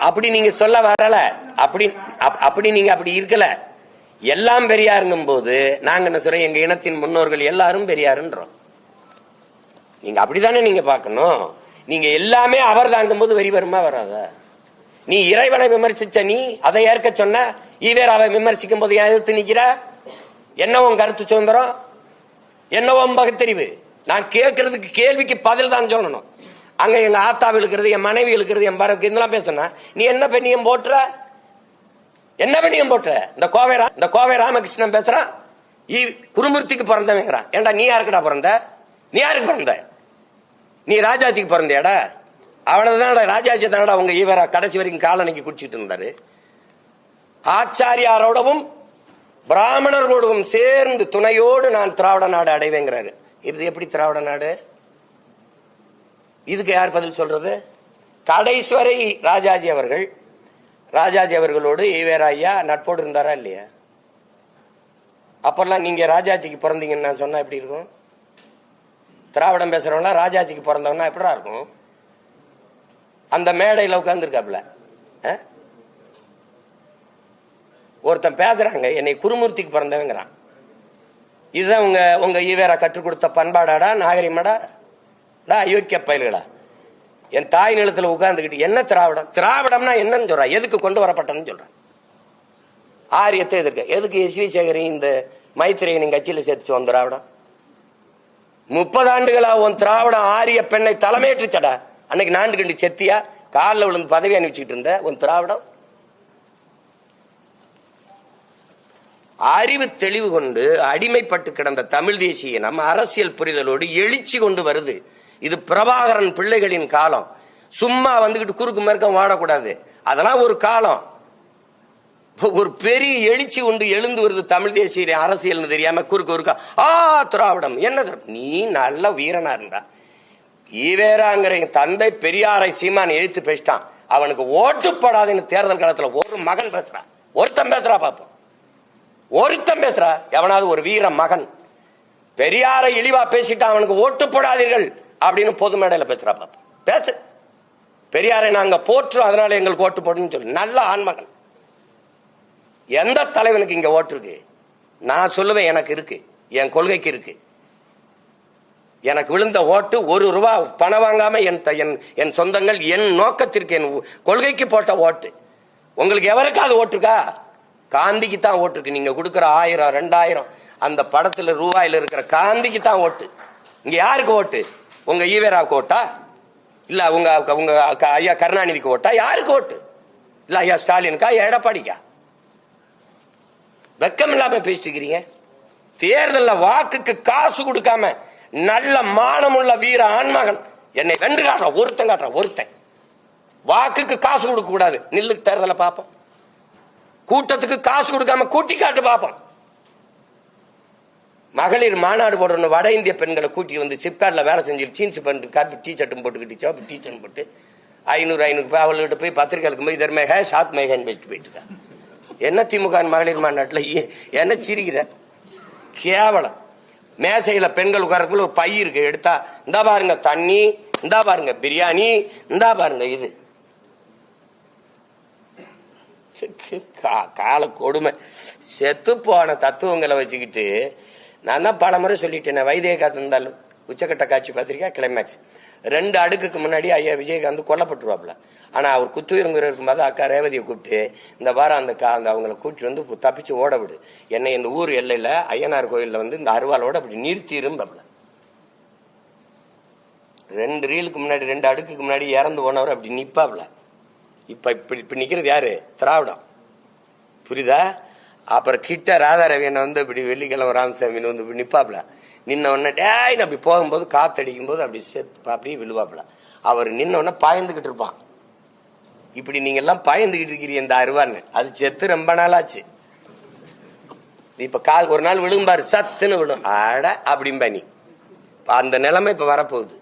அப்படி நீங்க சொல்ல வரல. அப்படி நீங்க அப்படி இருக்கல. எல்லாம் பெரியாருங்கும் போது நாங்க என்ன சொல்றோம், எங்க இனத்தின் முன்னோர்கள் எல்லாரும் பெரியாருன்றோம். நீங்க அப்படித்தானே நீங்க பார்க்கணும். நீங்க எல்லாமே அவர் தாங்கும் போது வெறி வருமா வராத? நீ இறைவனை விமர்சிச்ச நீ அதை ஏற்க சொன்ன, ஈவேராவை விமர்சிக்கும் போது எதிர்த்து நிக்கிற. என்னவோ கருத்து சுதந்திரம், என்னவோ பகுத்தறிவு. நான் கேட்கறதுக்கு கேள்விக்கு பதில் தான் சொல்லணும். அங்க எங்க ஆத்தாவை இழுக்கிறது, என் மனைவி இழுக்கிறது, என் பரவுக்கு இதெல்லாம் பேசுனா நீ என்ன பெண்ணியம் போட்டுற? என்ன பெண்ணியம் போட்டுற? இந்த கோவை ராமகிருஷ்ணன் பேசுறான், குருமூர்த்திக்கு பிறந்தவங்கிறான். ஏண்டா நீ யாருக்குடா பிறந்த? நீ யாருக்கு பிறந்த? நீ ராஜாஜிக்கு பிறந்தேடா? அவ்வளவுதான். ராஜாஜி தானடா உங்க ஈவரா கடைசி வரைக்கும் காலனிக்கு குடிச்சிட்டு இருந்தாரு. ஆச்சாரியாரோடவும் பிராமணர்களோடவும் சேர்ந்து துணையோடு நான் திராவிட நாடு அடைவேங்கிறாரு. இது எப்படி திராவிட நாடு? இதுக்கு யார் பதில் சொல்றது? கடைசிவரை ராஜாஜி அவர்களோடு ஈவேரா ஐயா நட்போடு இருந்தாரா இல்லையா? அப்பெல்லாம் நீங்க ராஜாஜிக்கு பிறந்தீங்கன்னு நான் சொன்னா எப்படி இருக்கும்? திராவிடம் பேசுறவங்க ராஜாஜிக்கு பிறந்தவனா எப்படா இருக்கும்? அந்த மேடையில் உட்கார்ந்து இருக்காப்ல ஒருத்தன் பேசுறாங்க, என்னை குருமூர்த்திக்கு பிறந்தவங்கிறான். இதுதான் உங்க ஈவேரா கற்றுக் கொடுத்த பண்பாடாடா, நாகரிகமாடா? அயோக்கிய பயல்களா, என் தாய் நிலத்துல உட்கார்ந்துக்கிட்டு என்ன திராவிடம்னா என்னன்னு சொல்ற? எதுக்கு கொண்டு வரப்பட்டதுன்னு சொல்ற? ஆரியத்தை எதிர்க்க எதுக்கு எஸ்.வி. சேகரையும் இந்த மைத்திரையனின் கட்சியில சேர்த்துச்சு உன் திராவிடம்? 30 ஆண்டுகளா உன் திராவிடம் ஆரிய பெண்ணை தலைமையேற்றுச்சடா. அன்னைக்கு நான்கு கண்டு செத்தியா காலில் விழுந்து பதவி அனுப்பிச்சுட்டு இருந்த உன் திராவிடம். அறிவு தெளிவு கொண்டு அடிமைப்பட்டு கிடந்த தமிழ் தேசிய நம்ம அரசியல் புரிதலோடு எழுச்சி கொண்டு வருது. இது பிரபாகரன் பிள்ளைகளின் காலம். சும்மா வந்துகிட்டு குறுக்கு மேற்கம் வாடக்கூடாது. அதெல்லாம் ஒரு காலம். ஒரு பெரிய எழுச்சி கொண்டு எழுந்து வருது தமிழ் தேசிய அரசியல் தெரியாம குறுக்கா திராவிடம் என்ன? நீ நல்ல வீரனா இருந்தா ஈவேராங்கிற தந்தை பெரியாரை சீமான் எதிர்த்து பேசிட்டான். அவனுக்கு ஓட்டுப்படாதுன்னு தேர்தல் காலத்துல ஒரு மகன் பேசுறான், ஒருத்தன் பேசுறா பாப்போம். ஒருத்தன் பேசுறா எவனாவது ஒரு வீர மகன் பெரியாரை இழிவா பேசிட்டான், அவனுக்கு ஓட்டு போடாதீர்கள் அப்படின்னு பொது மேடையில பேசுறா பாப்போம். பேசு. பெரியாரை நாங்க போற்றுறோம் அதனால எங்களுக்கு ஓட்டு போடுன்னு சொல்லு. நல்ல ஆண்மகன். எந்த தலைவனுக்கு இங்க ஓட்டு இருக்கு? நான் சொல்லுவேன், எனக்கு இருக்கு, என் கொள்கைக்கு இருக்கு. எனக்கு விழுந்த ஓட்டு ₹1 பணம் வாங்காம என் சொந்தங்கள் என் நோக்கத்திற்கு என் கொள்கைக்கு போட்ட ஓட்டு. உங்களுக்கு எவருக்காவது ஓட்டு இருக்கா? காந்திக்கு தான் ஓட்டு இருக்கு. நீங்க கொடுக்கிற 1000 2000 அந்த படத்துல ரூபாயில இருக்கிற காந்திக்கு தான் ஓட்டு. இங்க யாருக்கு ஓட்டு? உங்க ஈவேராவுக்கு ஓட்டா? இல்ல உங்க ஐயா கருணாநிதிக்கு ஓட்டா? யாருக்கு ஓட்டு? இல்ல ஐயா ஸ்டாலினுக்கா? எடப்பாடிக்கா? வெக்கம் இல்லாம பேசிட்டு இருக்கிறீங்க. தேர்தலில் வாக்குக்கு காசு கொடுக்காம நல்ல மானமுள்ள வீர ஆண்மகன் என்னை வென்று காட்டுறான். ஒருத்தன் வாக்குக்கு காசு கொடுக்க கூடாது. நில்லு தேர்தலை பார்ப்போம். கூட்டத்துக்கு காசு கொடுக்காம கூட்டி காட்டு பார்ப்போம். மகளிர் மாநாடு போடுற வட இந்திய பெண்களை கூட்டி வந்து சிப்காட்ல வேலை செஞ்சு ஜீன்ஸ் பண்ணிட்டு காப்பி டீ ஷர்ட்டும் போட்டுக்கிட்டு சோப்பு டீ ஷர்ட் போட்டு 500 அவள்கிட்ட போய் பத்திரிகைகளுக்கு போய் இதர்மேக சாத் மேகன் வச்சு போயிட்டு இருக்காங்க. என்ன திமுக மகளிர் மாநாட்டில் என்ன சிரிக்கிற? கேவலம். மேசையில பெண்கள் உட்காரக்குள்ள ஒரு பை இருக்கு, எடுத்தா இந்தா பாருங்க தண்ணி, இந்தா பாருங்க பிரியாணி, இந்தா பாருங்க இது. கால கொடுமை. செத்து போன தத்துவங்களை வச்சுக்கிட்டு நான் தான் பல முறை சொல்லிட்டேன். வைத்தியகாந்த் இருந்தாலும் உச்சக்கட்ட காட்சி பத்திரிக்கா கிளைமேக்ஸ் 2 அடுக்குக்கு முன்னாடி ஐயா விஜயகாந்த் கொல்லப்பட்டுருவாப்ல. ஆனா அவர் குத்துயிருங்கிற இருக்கும்போது அக்கா ரேவதியை கூப்பிட்டு இந்த வாரம் அந்த அவங்களை கூட்டி வந்து தப்பிச்சு ஓட விடு, என்னை இந்த ஊர் எல்லையில ஐயனார் கோயில்ல வந்து இந்த அருவாலோட அப்படி நிறுத்திருந்தாப்ல. 2 ரீலுக்கு முன்னாடி 2 அடுக்குக்கு முன்னாடி இறந்து போனவர் அப்படி நிப்பாப்ல. இப்ப நிக்கிறது யாரு? திராவிடம். புரியுதா? அப்புறம் கிட்ட ராதா ரவியனை வந்து இப்படி வெள்ளிக்கிழமை ராமசாமின்னு வந்து நிப்பாப்ல. நின்ன உடனே டேன்னு அப்படி போகும்போது காத்தடிக்கும் போது அப்படி அப்படியே விழுவாப்ல. அவர் நின்ன உடனே பாய்ந்துகிட்டு இருப்பான். இப்படி நீங்க எல்லாம் பாய்ந்துகிட்டு இருக்கிறீங்க இந்த அருவான்னு. அது செத்து ரொம்ப நாள் ஆச்சு. இப்ப ஒரு நாள் விழும்பாரு, சத்துன்னு விழும். ஆட அப்படிம்பா. நீ அந்த நிலைமை இப்ப வரப்போகுது.